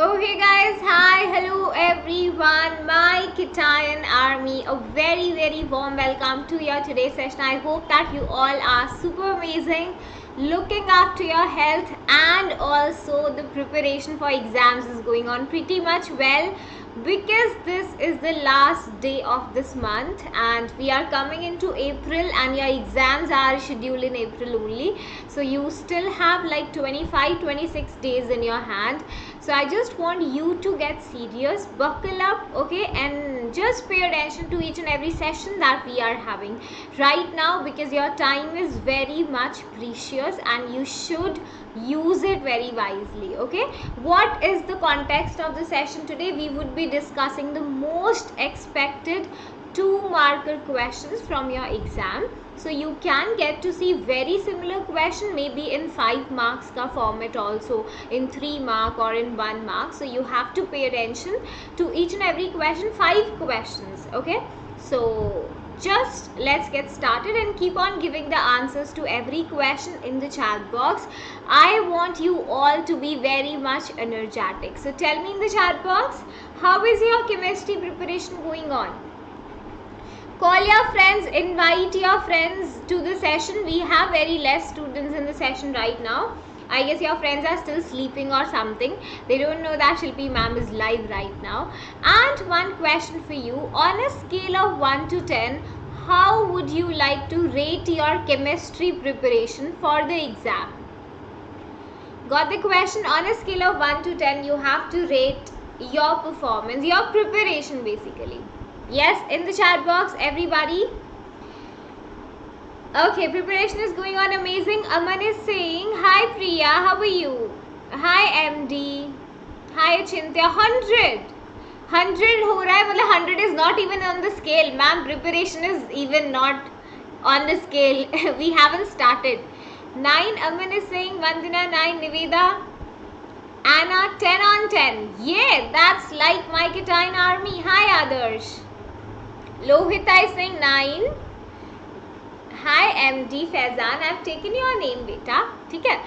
Oh hey guys, hi, hello everyone, my Kitayan army, a very warm welcome to your today's session. I hope that you all are super amazing, looking after your health, and also the preparation for exams is going on pretty much well, because this is the last day of this month and we are coming into April and your exams are scheduled in April only. So you still have like 25-26 days in your hand. So I just want you to get serious, buckle up, okay, and just pay attention to each and every session that we are having right now, because your time is very much precious and you should use it very wisely. Okay, what is the context of the session today? We would be discussing the most expected 2-marker questions from your exam. So you can get to see very similar question, maybe in 5 marks ka format, also in 3 mark or in 1 mark. So you have to pay attention to each and every question, 5 questions. Okay, so just let's get started and keep on giving the answers to every question in the chat box. I want you all to be very much energetic. So tell me in the chat box, how is your chemistry preparation going on? Call your friends, invite your friends to the session. We have very less students in the session right now. I guess your friends are still sleeping or something. They don't know that Shilpi Mam is live right now. And one question for you. On a scale of 1 to 10, how would you like to rate your chemistry preparation for the exam? Got the question? On a scale of 1 to 10, you have to rate your performance, your preparation basically. Yes, in the chat box, everybody. Okay, preparation is going on amazing. Aman is saying, hi Priya, how are you? Hi MD. Hi Achintya. 100 ho raha hai, matlab 100 is not even on the scale. Ma'am, preparation is even not on the scale. We haven't started. 9, Aman is saying, Vandana 9, Niveda. Anna 10 on 10. Yeah, that's like my Kitayan army. Hi Adarsh. Lohita is saying 9. Hi MD Faizan, I've taken your name beta. Okay.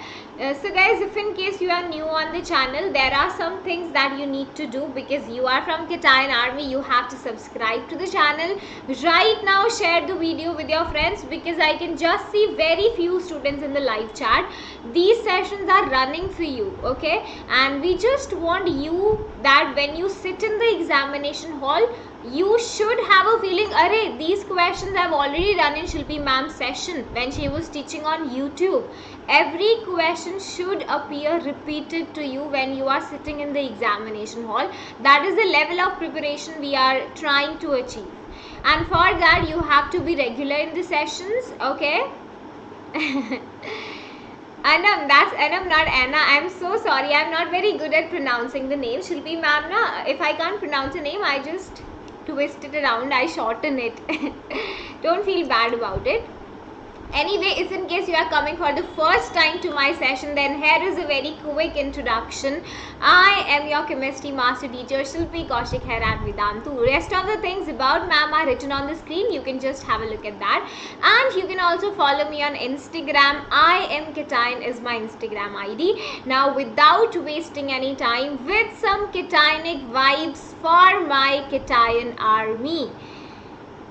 So guys, if in case you are new on the channel, there are some things that you need to do, because you are from Kitayan army. You have to subscribe to the channel right now. Share the video with your friends, because I can just see very few students in the live chat. These sessions are running for you, okay, and we just want you that when you sit in the examination hall, you should have a feeling, array, these questions I've already done in Shilpi Mam's session when she was teaching on YouTube. Every question should appear repeated to you when you are sitting in the examination hall. That is the level of preparation we are trying to achieve, and for that you have to be regular in the sessions, okay. Anam, that's Anam, not Anna. I'm so sorry, I'm not very good at pronouncing the name. Shilpi Mam, na, if I can't pronounce a name, I just twist it around, I shorten it. Don't feel bad about it. Anyway, if in case you are coming for the first time to my session, then here is a very quick introduction. I am your chemistry master teacher Shilpi Mam Vedantu. Rest of the things about ma'am are written on the screen. You can just have a look at that. And you can also follow me on Instagram. I am Kitayan is my Instagram ID. Now, without wasting any time, with some Kitayanic vibes for my Kitayan army,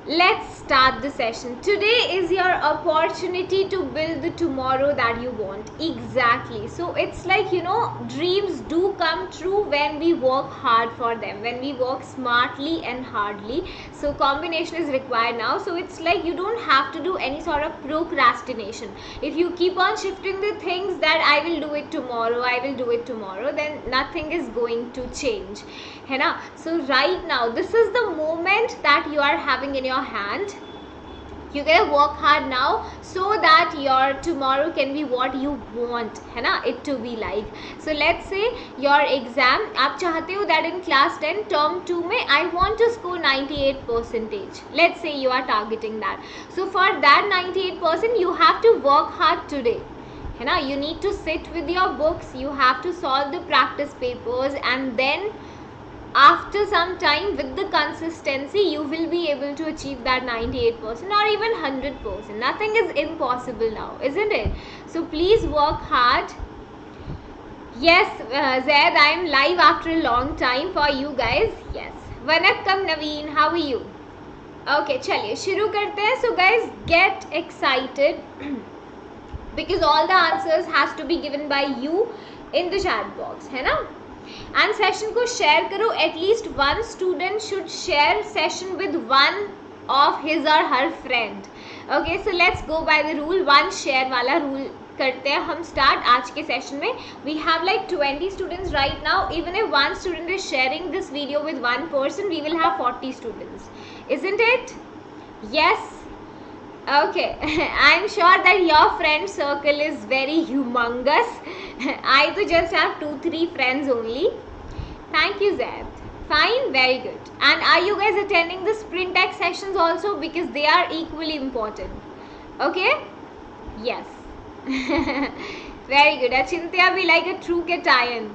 let's start the session. Today is your opportunity to build the tomorrow that you want. Exactly. So it's like, you know, dreams do come true when we work hard for them, when we work smartly and hardly. So combination is required now. So it's like you don't have to do any sort of procrastination. If you keep on shifting the things that I will do it tomorrow, I will do it tomorrow, then nothing is going to change. है ना? So right now, this is the moment that you are having in your hand. You gotta work hard now so that your tomorrow can be what you want, है ना, it to be like. So let's say your exam, आप चाहते हो that in class 10 term 2 में I want to score 98%. Let's say you are targeting that. So for that 98%, you have to work hard today. है ना? You need to sit with your books. You have to solve the practice papers, and then after some time, with the consistency, you will be able to achieve that 98% or even 100%. Nothing is impossible now, isn't it? So please work hard. Yes, Zaid, I am live after a long time for you guys. Yes. Vanakkam Naveen, how are you? Okay, चलिए शुरू करते हैं. So guys, get excited because all the answers has to be given by you in the chat box, है ना? And session को share करो. At least one student should share session with one of his or her friend. Okay, so let's go by the rule. One share वाला rule करते हैं हम start आज के session में. We have like 20 students right now. Even if one student is sharing this video with one person, we will have 40 students. Isn't it? Yes. Okay. I'm sure that your friend circle is very humongous. I to just have 2-3 friends only. Thank you, Zed. Fine, very good. And are you guys attending the sprint tech sessions also, because they are equally important? Okay? Yes. Very good. Achintya be like a true Katayan.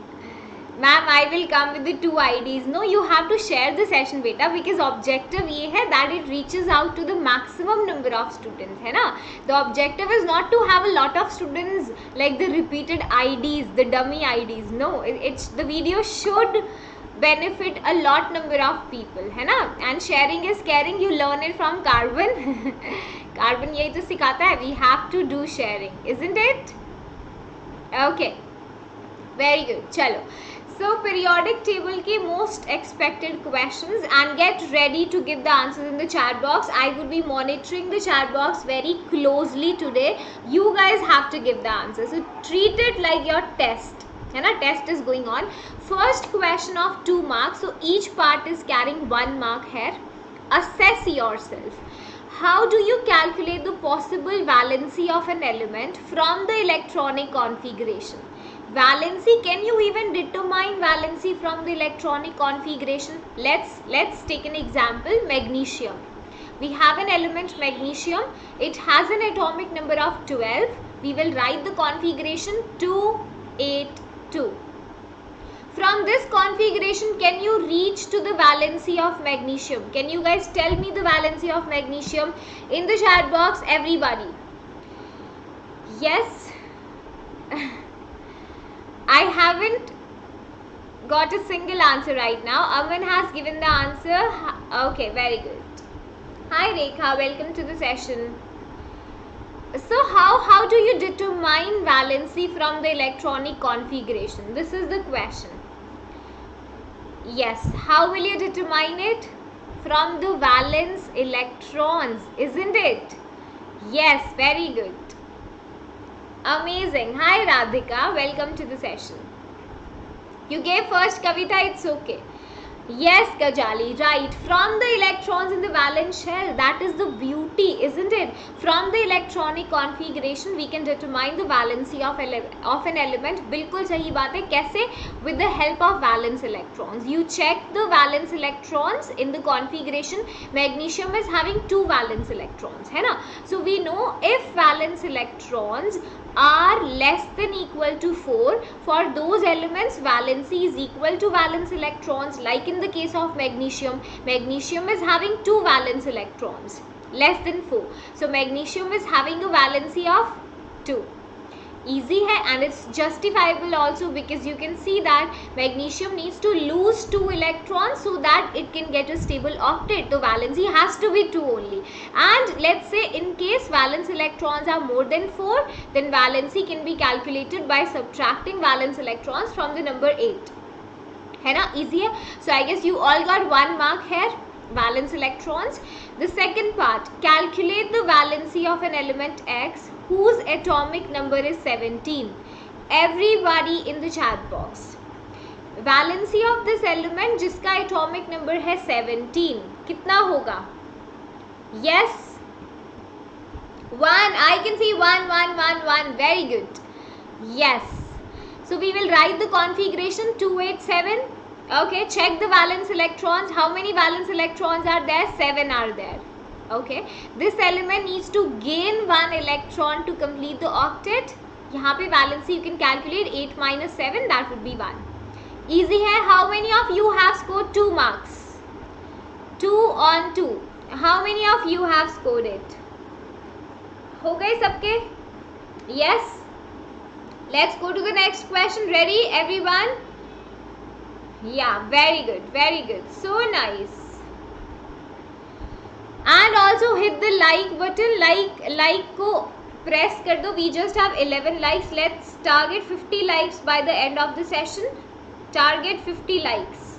Ma'am, I will come with the 2 IDs. No, you have to share the session beta, because objective ये है that it reaches out to the maximum number of students, है ना? The objective is not to have a lot of students like the repeated IDs, the dummy IDs. No, it's the video should benefit a lot number of people, है ना? And sharing is caring. You learn it from Carbon. Carbon यही तो सिखाता है. We have to do sharing, isn't it? Okay. Very good. चलो. So periodic table की most expected questions, and get ready to give the answers in the chat box. I would be monitoring the chat box very closely today. You guys have to give the answers. So treat it like your test. है ना? Test is going on. First question of 2 marks. So each part is carrying 1 mark here. Assess yourself. How do you calculate the possible valency of an element from the electronic configuration? Valency, can you even determine valency from the electronic configuration? Let's take an example. Magnesium. We have an element magnesium. It has an atomic number of 12. We will write the configuration 282. From this configuration, can you reach to the valency of magnesium? Can you guys tell me the valency of magnesium in the chat box, everybody? Yes. I haven't got a single answer right now. Aman has given the answer. Okay, very good. Hi Rekha, welcome to the session. So how do you determine valency from the electronic configuration? This is the question. Yes, how will you determine it? From the valence electrons, isn't it? Yes, very good. Amazing. Hi Radhika, welcome to the session. You gave first Kavita, it's okay. Yes, Kajali, right. From the electrons in the valence shell, that is the beauty, isn't it? From the electronic configuration, we can determine the valency of an element. बिल्कुल सही बात है. कैसे? With the help of valence electrons. You check the valence electrons in the configuration. Magnesium is having 2 valence electrons, है ना? So we know if valence electrons are less than equal to 4, for those elements valency is equal to valence electrons. Like in the case of magnesium, magnesium is having 2 valence electrons, less than 4. So magnesium is having a valency of 2. Easy है, and it's justifiable also, because you can see that magnesium needs to lose 2 electrons so that it can get a stable octet. The valency has to be 2 only. And let's say in case valence electrons are more than 4, then valency can be calculated by subtracting valence electrons from the number 8. है ना? Easy है. So I guess you all got 1 mark here. Valence electrons. The second part, calculate the valency of an element X whose atomic number is 17. Everybody in the chat box. Valency of this element जिसका atomic number है 17, कितना होगा? Yes. 1. I can see 1, 1, 1, 1. Very good. Yes. So we will write the configuration 287. Okay, check the valence electrons. How many valence electrons are there? 7 are there. Okay, this element needs to gain 1 electron to complete the octet. यहाँ पे valency you can calculate 8 minus 7, that would be 1. Easy है. How many of you have scored 2 marks? 2 on 2. How many of you have scored it? हो गए सबके? Yes. Let's go to the next question. Ready, everyone? Yeah, very good, very good. So nice. And also hit the like button. Like को press कर दो. We just have 11 likes. Let's target 50 likes by the end of the session. Target 50 likes.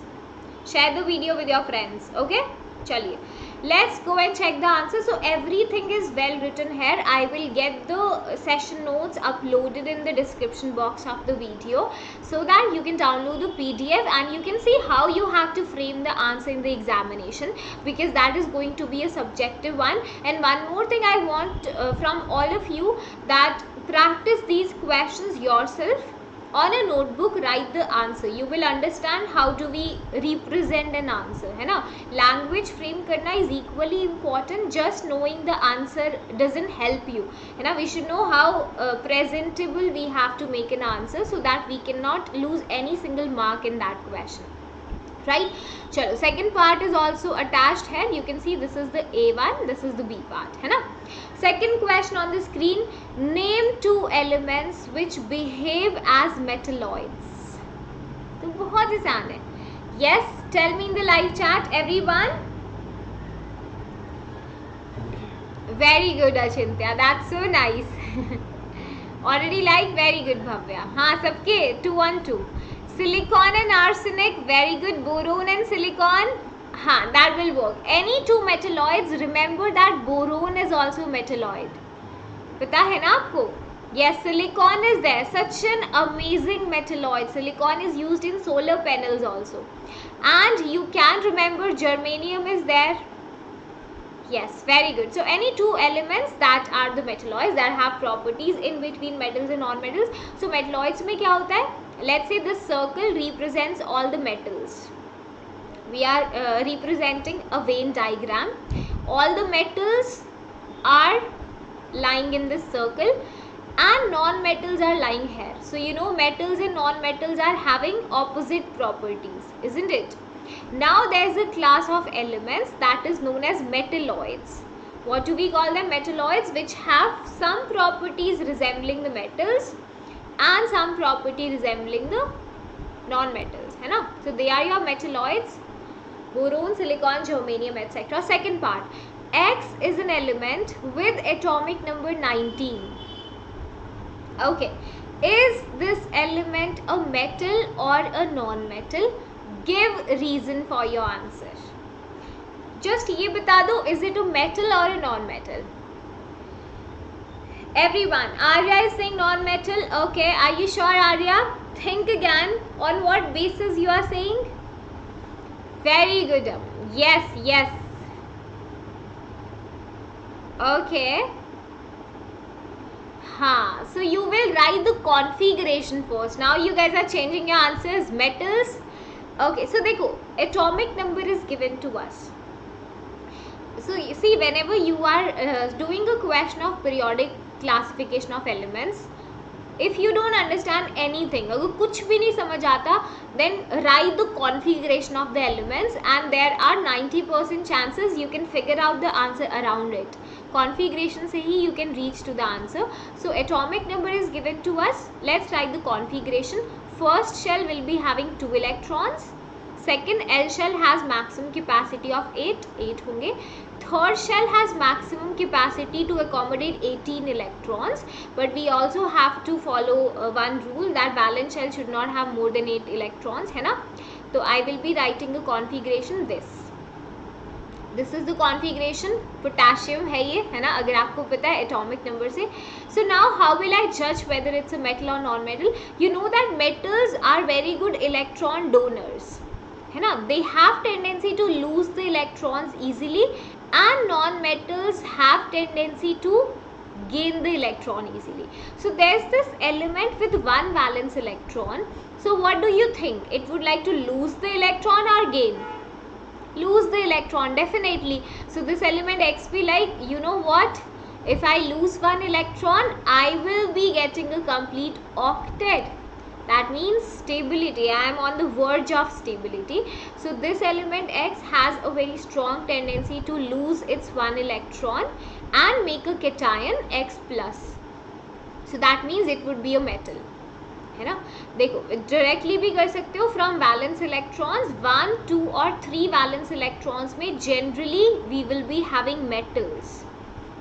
Share the video with your friends. Okay? चलिए. Let's go and check the answer. So everything is well written here. I will get the session notes uploaded in the description box of the video so that you can download the PDF and you can see how you have to frame the answer in the examination, because that is going to be a subjective one. And one more thing I want from all of you, that practice these questions yourself. On a notebook, write the answer. You will understand how do we represent an answer, है ना? Language frame करना is equally important. Just knowing the answer doesn't help you, है ना? We should know how presentable we have to make an answer so that we cannot lose any single mark in that question. Right? Chalo, second part is also attached here. You can see this is the A1, this is the B part, है ना? Second question on the screen, name two elements which behave as metalloids. तो बहुत आसान है. Yes, tell me in the live chat, everyone. Very good, Achintya. That's so nice. Already like, very good, Bhavya. हाँ, सबके 2 on 2. Silicon and arsenic, very good. Boron and silicon, हाँ, that will work. Any two metalloids, remember that boron is also metalloid. पता है ना आपको? Yes, silicon is there. Such an amazing metalloid. Silicon is used in solar panels also. And you can remember germanium is there. Yes, very good. So any two elements that are the metalloids that have properties in between metals and non-metals. So metalloids में क्या होता है? Let's say this circle represents all the metals. We are representing a Venn diagram. All the metals are lying in this circle and non-metals are lying here. So you know metals and non-metals are having opposite properties, isn't it? Now there is a class of elements that is known as metalloids. What do we call them? Metalloids, which have some properties resembling the metals and some property resembling the non-metals, है ना? So they are your metalloids: boron, silicon, germanium, etc. Second part, X is an element with atomic number 19. Okay, is this element a metal or a non-metal? Give reason for your answer. Just ये बता दो, is it a metal or a non-metal? Everyone, Arya is saying non-metal. Okay, are you sure, Arya? Think again. On what basis you are saying? Very good. Yes, yes. Okay. हाँ, so you will write the configuration first. Now you guys are changing your answers. Metals. Okay, so देखो, atomic number is given to us. So you see, whenever you are doing a question of periodic classification of elements, if you don't understand anything, अगर कुछ भी नहीं समझ आता, then write the configuration of the elements and there are 90% chances you can figure out the answer around it. Configuration से ही you can reach to the answer. So atomic number is given to us. Let's write the configuration. First shell will be having 2 electrons. Second L shell has maximum capacity of 8 होंगे. Third shell has maximum capacity to accommodate 18 electrons, but we also have to follow one rule, that valence shell should not have more than 8 electrons, है ना? So I will be writing the configuration this is the configuration. Potassium है ये, है ना? अगर आपको पता है atomic number से. So now how will I judge whether it's a metal or non-metal? You know that metals are very good electron donors, है ना? They have tendency to lose the electrons easily, and non-metals have tendency to gain the electron easily. So there's this element with one valence electron. So what do you think? It would like to lose the electron or gain? Lose the electron, definitely. So this element X be like, you know what? If I lose one electron, I will be getting a complete octet. That means stability. I am on the verge of stability. So this element X has a very strong tendency to lose its one electron and make a cation X plus. So that means it would be a metal. है ना. देखो directly भी कर सकते हो. From valence electrons 1, 2 और 3 valence electrons में generally we will be having metals,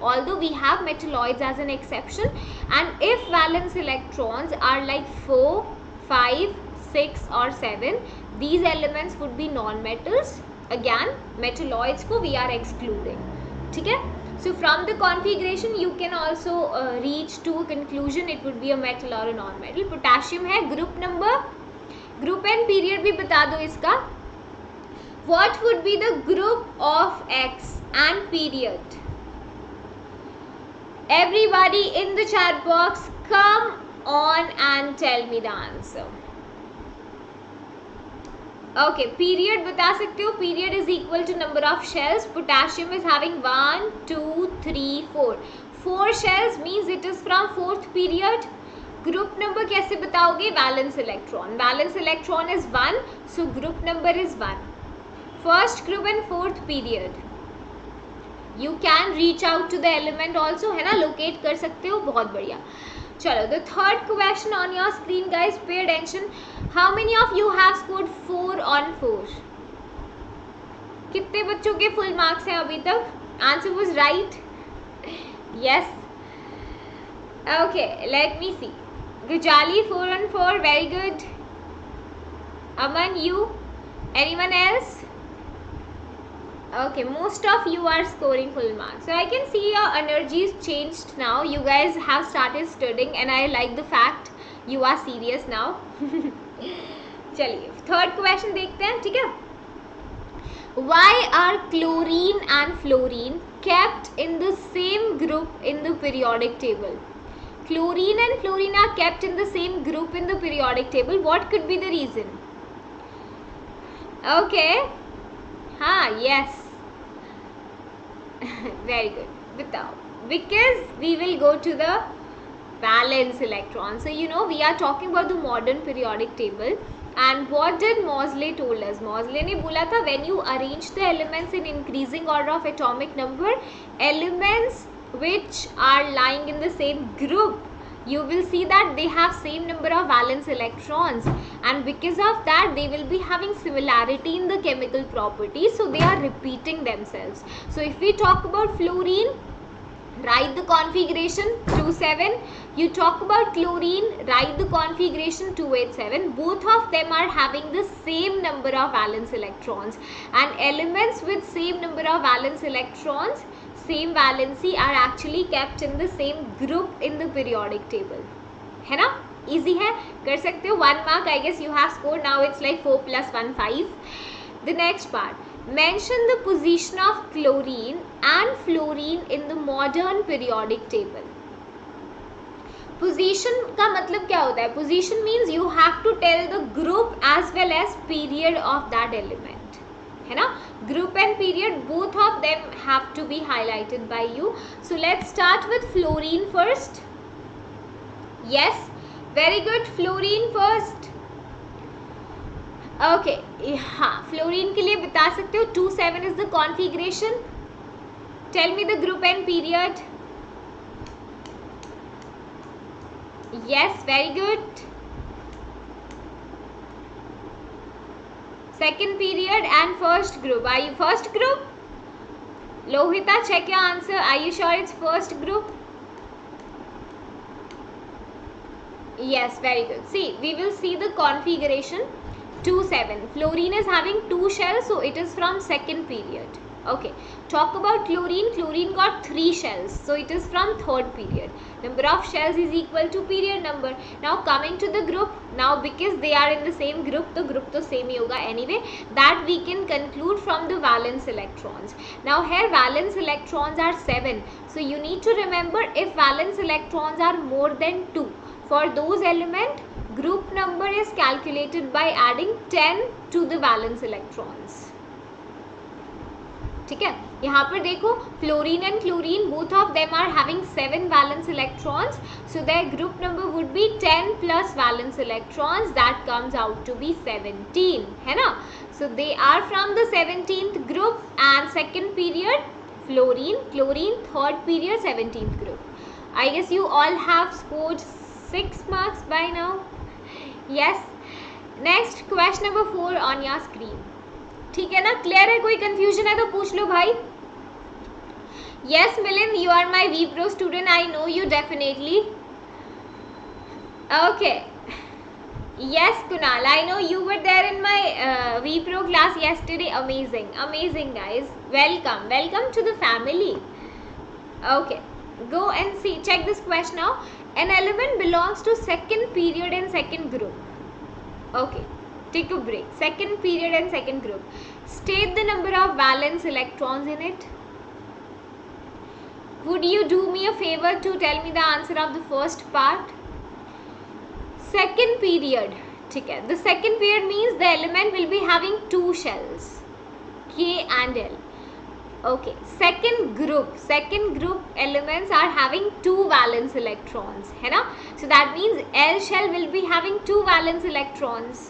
although we have metalloids as an exception. And if valence electrons are like 4, 5, 6 or 7, these elements would be non-metals. Again metalloids को we are excluding. ठीक है. So from the configuration you can also reach to a conclusion it would be a metal or a non-metal. Potassium है group number, group and period भी बता दो इसका. What would be the group of X and period? Everybody in the chat box come on and tell me the answer. Okay, period बता सकते हो. Period is equal to number of shells. Potassium is having 1, 2, 3, 4. 4 shells means it is from 4th period. Group number कैसे बताओगे? Valence electron. Valence electron is 1, so group number is 1. First group and 4th period. You can reach out to the element also, है ना. Locate कर सकते हो. बहुत बढ़िया. चलो, the third question on your screen guys, pay attention. How many of you have scored 4 on 4? कितने बच्चों के full marks हैं अभी तक? Answer was right. Yes. Okay, let me see. Gujali 4 on 4, very good. Aman, you? Anyone else? Okay, most of you are scoring full marks. So I can see your energy is changed now. You guys have started studying and I like the fact you are serious now. चलिए third question देखते हैं. ठीक है. Why are chlorine and fluorine kept in the same group in the periodic table? Chlorine and fluorine are kept in the same group in the periodic table. What could be the reason? Okay. Yes. Very good. बताओ. Because we will go to the valence electron. So you know we are talking about the modern periodic table. And what did Moseley told us? Moseley ने बोला था when you arrange the elements in increasing order of atomic number, elements which are lying in the same group, you will see that they have same number of valence electrons, and because of that they will be having similarity in the chemical properties, so they are repeating themselves. So if we talk about fluorine, write the configuration 27. You talk about chlorine, write the configuration 287. Both of them are having the same number of valence electrons, and elements with same number of valence electrons, same valency, are actually kept in the same group in the periodic table. है ना. Easy है, कर सकते हो. 1 mark I guess you have scored. Now it's like 4 plus 1 5. The next part, mention the position of chlorine and fluorine in the modern periodic table. Position का मतलब क्या होता है? Position means you have to tell the group as well as period of that element. है ना. Group and period, both of them have to be highlighted by you. So let's start with fluorine first. Yes, very good. Fluorine first. Okay, हाँ, fluorine के लिए बता सकते हो. 27 is the configuration. Tell me the group and period. Yes, very good. Second period and first group. Are you first group? Lohita, check your answer. Are you sure it's first group? Yes, very good. See, we will see the configuration 2-7. Fluorine is having 2 shells, so it is from second period. Okay, talk about chlorine. Chlorine got 3 shells, so it is from third period. Number of shells is equal to period number. Now coming to the group, now because they are in the same group, the group तो same ही होगा anyway. That we can conclude from the valence electrons. Now here valence electrons are 7, so you need to remember if valence electrons are more than 2, for those element, group number is calculated by adding 10 to the valence electrons. ठीक है. यहाँ पर देखो fluorine and chlorine, both of them are having 7 valence electrons, so their group number would be 10 plus valence electrons, that comes out to be 17, है ना. So they are from the 17th group, and second period fluorine, chlorine, third period 17th group. I guess you all have scored 6 marks by now. Yes. Next question number 4 on your screen. ठीक है ना, clear है? कोई confusion है तो पूछ लो भाई. Yes, Milind, you are my VPro student. I know you definitely. Okay. Yes, Kunal, I know you were there in my VPro class yesterday. Amazing, amazing, guys. Welcome, welcome to the family. Okay, go and see. Check this question now. An element belongs to second period and second group. Okay, take a break. Second period and second group. State the number of valence electrons in it. Would you do me a favor to tell me the answer of the first part? Second period, ठीक है. The second period means the element will be having two shells, K and L. Okay. Second group elements are having two valence electrons, है ना? So that means L shell will be having two valence electrons.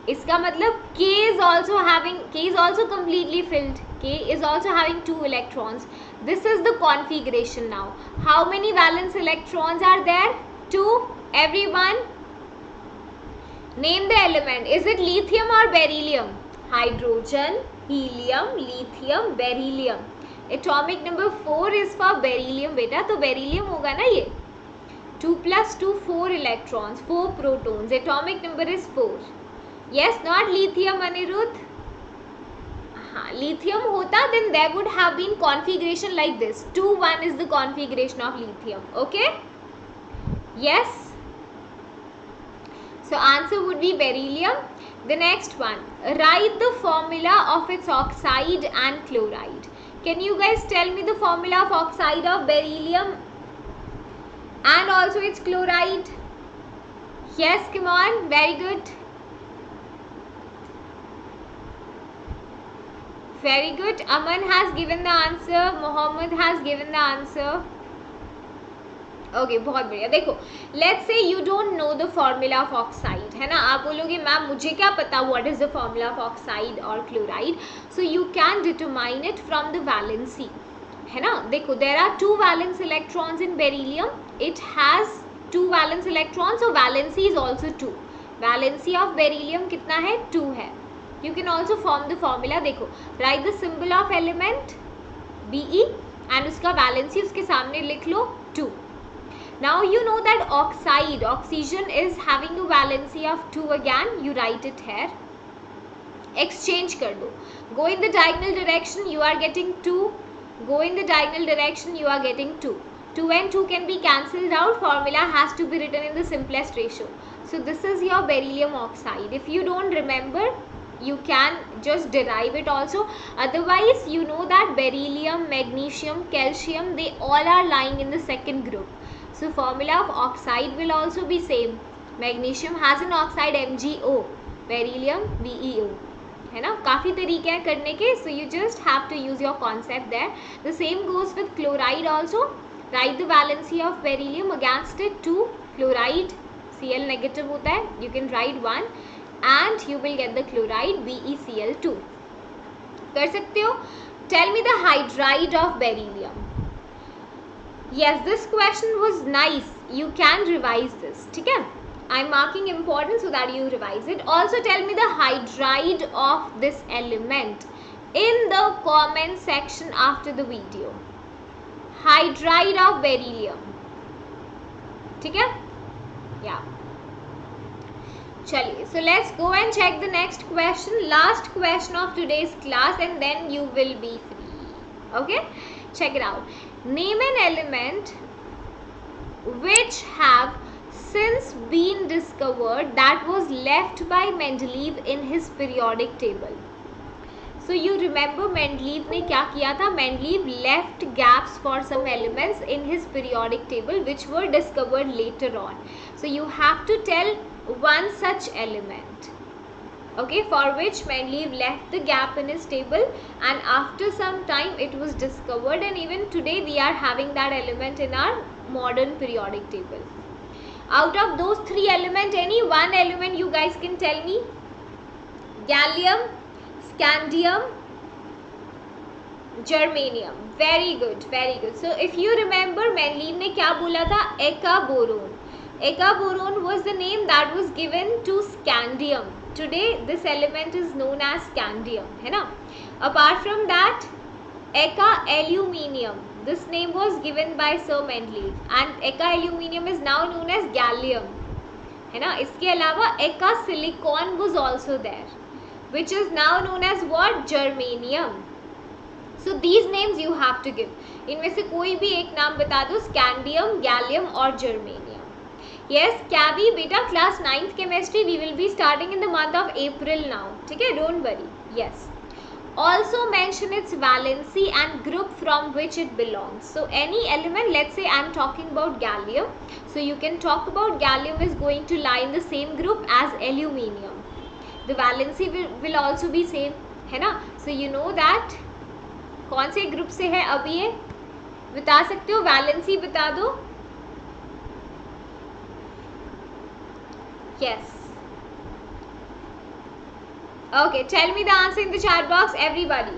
इसका मतलब K is also completely filled. K is also having two electrons. This is the configuration now. How many valence electrons are there? Two. Everyone, name the element. Is it lithium or beryllium? Hydrogen, helium, lithium, beryllium. Atomic number 4 is for beryllium बेटा, तो beryllium होगा ना ये. 2 plus 2, 4 electrons, 4 protons. Atomic number is 4. Yes, not lithium, Anirudh. हाँ, lithium होता then there would have been configuration like this. 2, 1 is the configuration of lithium. Okay? Yes. So answer would be beryllium. The next one, write the formula of its oxide and chloride. Can you guys tell me the formula of oxide of beryllium and also its chloride? Yes, come on, very good. Very good. Aman has given the answer. Mohammed has given the answer. Okay, बहुत बढ़िया. देखो, let's say you don't know the formula of oxide, है ना? आप बोलोगे ma'am मुझे क्या पता what is the formula of oxide और chloride. So you can determine it from the valency, है ना? देखो, there are two valence electrons in beryllium. It has two valence electrons, so valency is also 2. Valency of beryllium कितना है? 2 है. You can also form the formula. देखो, right the symbol of element Be and उसका valency उसके सामने लिख लो 2. Now you know that oxygen is having a valency of 2 again. You write it here. Exchange कर दो. Go in the diagonal direction, you are getting 2. Go in the diagonal direction, you are getting 2. 2 and 2 can be cancelled out. Formula has to be written in the simplest ratio. So this is your beryllium oxide. If you don't remember, you can just derive it also. Otherwise, you know that beryllium, magnesium, calcium, they all are lying in the second group. So formula of oxide will also be same. Magnesium has an oxide MgO, beryllium BeO, है ना? काफ़ी तरीके हैं करने के. So you just have to use your concept there. The same goes with chloride also. Write the valency of beryllium against it 2. Chloride Cl negative होता है. You can write 1 and you will get the chloride BeCl2. कर सकते हो? Tell me the hydride of beryllium. Yes, this question was nice. You can revise this. ठीक है? I'm marking important so that you revise it. Also tell me the hydride of this element in the comment section after the video. Hydride of beryllium. ठीक है? Yeah. चलिए, so let's go and check the next question. Last question of today's class and then you will be free. Okay? Check it out. Name an element which have since been discovered that was left by Mendeleev in his periodic table. So you remember Mendeleev ने क्या किया था? Mendeleev left gaps for some elements in his periodic table which were discovered later on. So you have to tell one such element, okay, for which Mendeleev left the gap in his table and after some time it was discovered, and even today we are having that element in our modern periodic table. Out of those 3 elements, any one element you guys can tell me? Gallium, scandium, germanium. Very good, very good. So if you remember, Mendeleev ने क्या बोला था? एका boron. Eka-boron was the name that was given to scandium. Today this element is known as scandium, है ना? Apart from that, Eka-aluminium. This name was given by Sir Mendeleev, and Eka-aluminium is now known as gallium, है ना? इसके अलावा Eka-silicon was also there, which is now known as what? Germanium. So these names you have to give. इनमें से कोई भी एक नाम बता दो, scandium, gallium और germanium. Yes, Kavi, beta, class 9th chemistry we will be starting in the month of April now. ठीक है, don't worry. Yes. Also mention its valency and group from which it belongs. So any element, let's say I'm talking about gallium. So you can talk about gallium is going to lie in the same group as aluminium. The valency will also be same, है ना? So you know that कौन से group से है अभी ये बता सकते हो? वैलेंसी बता दो. Yes. Okay, tell me the answer in the chat box, everybody.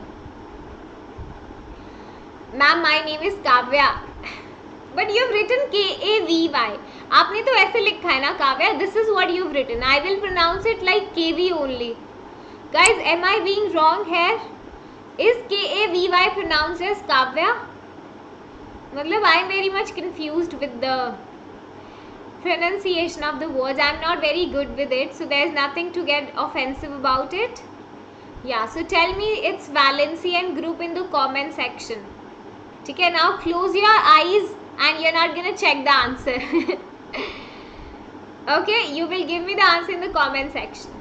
Ma'am, my name is Kavya. But you've written K-A-V-Y. आपने तो ऐसे लिखा है ना Kavya. This is what you've written. I will pronounce it like KV only. Guys, am I being wrong here? Is K-A-V-Y pronounced as Kavya? मतलब I am very much confused with the pronunciation of the words. I am not very good with it, so there is nothing to get offensive about it. Yeah, so tell me its valency and group in the comment section. ठीक है, now close your eyes and you're not gonna check the answer. Okay, you will give me the answer in the comment section.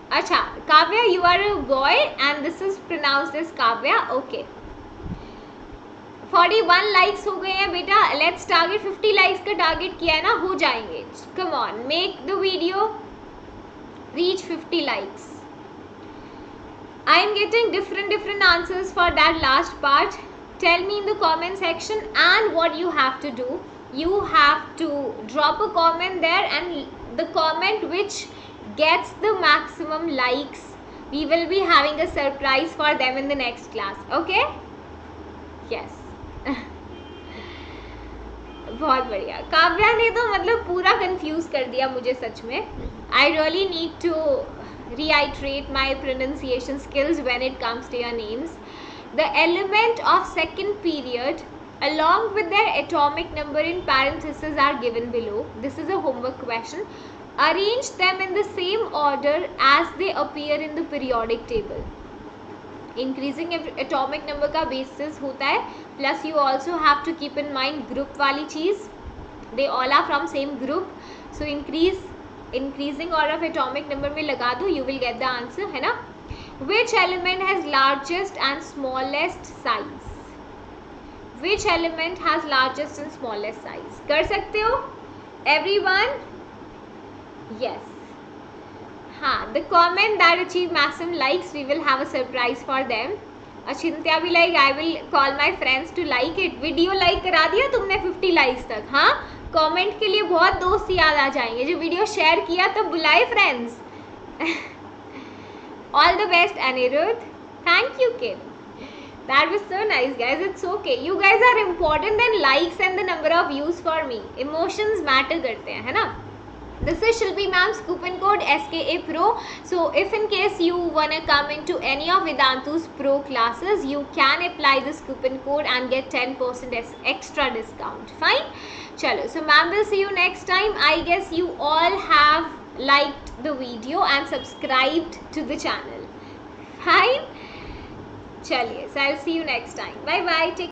अच्छा, Kavya, you are a boy and this is pronounced as Kavya. Okay. 41 likes हो गए हैं बेटा. Let's target 50 likes का target किया है ना, हो जाएंगे. Come on, make the video reach 50 likes. I am getting different answers for that last part. Tell me in the comment section, and what you have to do, you have to drop a comment there, and the comment which gets the maximum likes, we will be having a surprise for them in the next class. Okay? Yes. बहुत बढ़िया. काव्या ने तो मतलब पूरा confuse कर दिया मुझे सच में. I really need to reiterate my pronunciation skills when it comes to your names. The element of second period along with their atomic number in parentheses are given below. This is a homework question. Arrange them in the same order as they appear in the periodic table. Increasing atomic number का basis होता है, plus you also have to keep in mind group वाली चीज़. They all are from same group, so increasing order of atomic number में लगा दो, you will get the answer, है ना? Which element has largest and smallest size? Which element has largest and smallest size? कर सकते हो? Everyone? Yes. हाँ, the comment that achieve maximum likes, we will have a surprise for them. अचिंत्या भी like, I will call my friends to like it. Video like करा दिया तुमने 50 likes तक. हाँ, comment के लिए बहुत दोस्त याद आ जाएंगे. जो video share किया तब बुलाए friends. All the best, Anirudh. Thank you, kid. That was so nice, guys. It's okay. You guys are important than likes and the number of views for me. Emotions matter करते हैं, है ना? This is Shilpi Mam's coupon code SKA Pro. So if in case you wanna come into any of Vedantu's Pro classes, you can apply this coupon code and get 10% extra discount. Fine? Chalo. So ma'am will see you next time. I guess you all have liked the video and subscribed to the channel. Fine? Chaliye. So I'll see you next time. Bye bye. Take